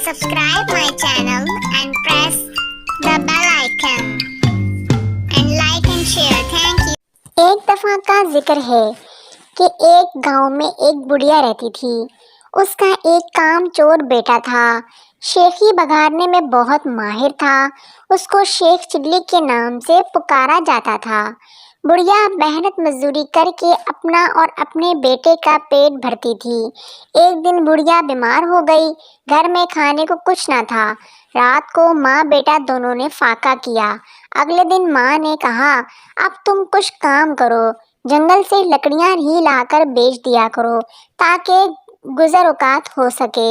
subscribe my channel and press the bell icon and like and share. Thank you. ایک دفعہ کا ذکر ہے کہ ایک گاؤں میں ایک بڑھیا رہتی تھی۔ اس کا ایک کام چور بیٹا تھا، شیخی بگارنے میں بہت ماہر تھا۔ اس کو شیخ چلی کے نام سے پکارا جاتا تھا۔ بڑھیا محنت مزدوری کر کے اپنا اور اپنے بیٹے کا پیٹ بھرتی تھی۔ ایک دن بڑھیا بیمار ہو گئی، گھر میں کھانے کو کچھ نہ تھا۔ رات کو ماں بیٹا دونوں نے فاقہ کیا۔ اگلے دن ماں نے کہا، اب تم کچھ کام کرو، جنگل سے لکڑیاں ہی لا کر بیچ دیا کرو تاکہ گزر اوقات ہو سکے۔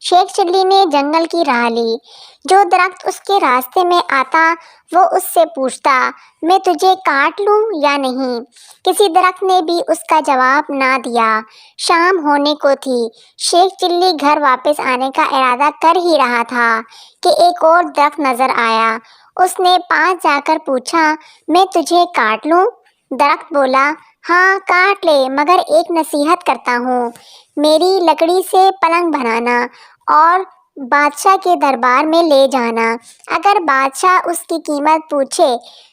شیخ چلی نے جنگل کی راہ لی۔ جو درخت اس کے راستے میں آتا وہ اس سے پوچھتا، میں تجھے کاٹ لوں یا نہیں؟ کسی درخت نے بھی اس کا جواب نہ دیا۔ شام ہونے کو تھی۔ شیخ چلی گھر واپس آنے کا ارادہ کر ہی رہا تھا کہ ایک اور درخت نظر آیا۔ اس نے پاس جا کر پوچھا، میں تجھے کاٹ لوں؟ درخت بولا، ہاں کاٹ لے، مگر ایک نصیحت کرتا ہوں، میری لکڑی سے پلنگ بنانا اور بادشاہ کے دربار میں لے جانا۔ اگر بادشاہ اس کی قیمت پوچھے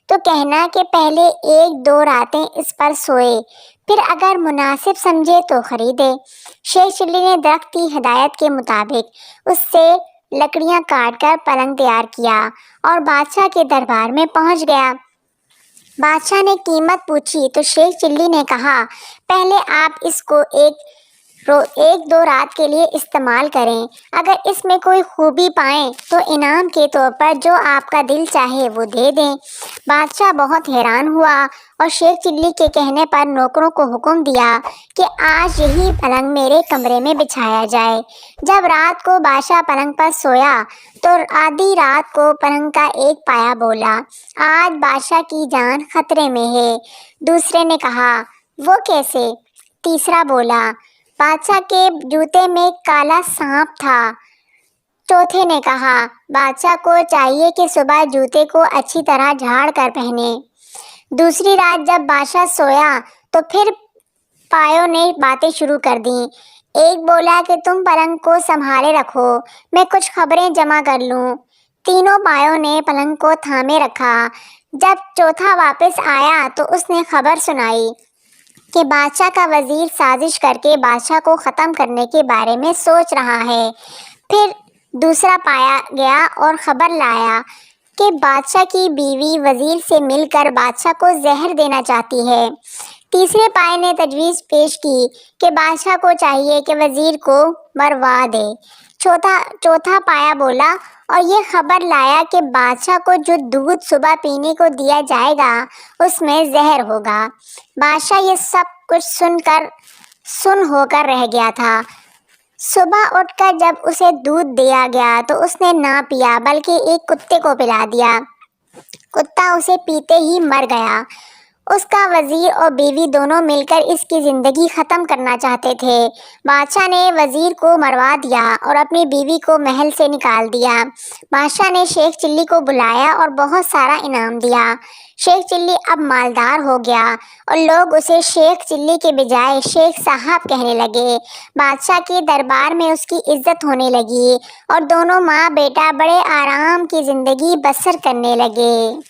تو کہنا کہ پہلے 1-2 راتیں اس پر سوئے، پھر اگر مناسب سمجھے تو خریدے۔ شیخ چلی نے درخت کی ہدایت کے مطابق اس سے لکڑیاں کاٹ کر پلنگ تیار کیا اور بادشاہ کے دربار میں پہنچ گیا۔ بادشاہ نے قیمت پوچھی تو شیخ چلی نے کہا، پہلے آپ اس کو 1-2 رات کے لیے استعمال کریں، اگر اس میں کوئی خوبی پائیں تو انعام کے طور پر جو آپ کا دل چاہے وہ دے دیں۔ بادشاہ بہت حیران ہوا اور شیخ چلی کے کہنے پر نوکروں کو حکم دیا کہ آج یہی پلنگ میرے کمرے میں بچھایا جائے۔ جب رات کو بادشاہ پلنگ پر سویا تو آدھی رات کو پلنگ کا ایک پایا بولا، آج بادشاہ کی جان خطرے میں ہے۔ دوسرے نے کہا، وہ کیسے؟ تیسرا بولا، بادشاہ کے جوتے میں کالا سانپ تھا۔ چوتھے نے کہا، بادشاہ کو چاہیے کہ صبح جوتے کو اچھی طرح جھاڑ کر پہنے۔ دوسری رات جب بادشاہ سویا تو پھر پایوں نے باتیں شروع کر دیں۔ ایک بولا کہ تم پلنگ کو سنبھالے رکھو، میں کچھ خبریں جمع کر لوں۔ تینوں پایوں نے پلنگ کو تھامے رکھا۔ جب چوتھا واپس آیا تو اس نے خبر سنائی کہ بادشاہ کا وزیر سازش کر کے بادشاہ کو ختم کرنے کے بارے میں سوچ رہا ہے۔ پھر دوسرا پایا گیا اور خبر لایا کہ بادشاہ کی بیوی وزیر سے مل کر بادشاہ کو زہر دینا چاہتی ہے۔ تیسرے پائے نے تجویز پیش کی کہ بادشاہ کو چاہیے کہ وزیر کو مروا دے۔ چوتھا پایا بولا اور یہ خبر لایا کہ بادشاہ کو جو دودھ صبح پینے کو دیا جائے گا اس میں زہر ہوگا۔ بادشاہ یہ سب کچھ سن ہو کر رہ گیا تھا۔ صبح اٹھ کر جب اسے دودھ دیا گیا تو اس نے نہ پیا بلکہ ایک کتے کو پلا دیا۔ کتا اسے پیتے ہی مر گیا۔ اس کا وزیر اور بیوی دونوں مل کر اس کی زندگی ختم کرنا چاہتے تھے۔ بادشاہ نے وزیر کو مروا دیا اور اپنی بیوی کو محل سے نکال دیا۔ بادشاہ نے شیخ چلی کو بلایا اور بہت سارا انعام دیا۔ شیخ چلی اب مالدار ہو گیا اور لوگ اسے شیخ چلی کے بجائے شیخ صاحب کہنے لگے۔ بادشاہ کے دربار میں اس کی عزت ہونے لگی اور دونوں ماں بیٹا بڑے آرام کی زندگی بسر کرنے لگے۔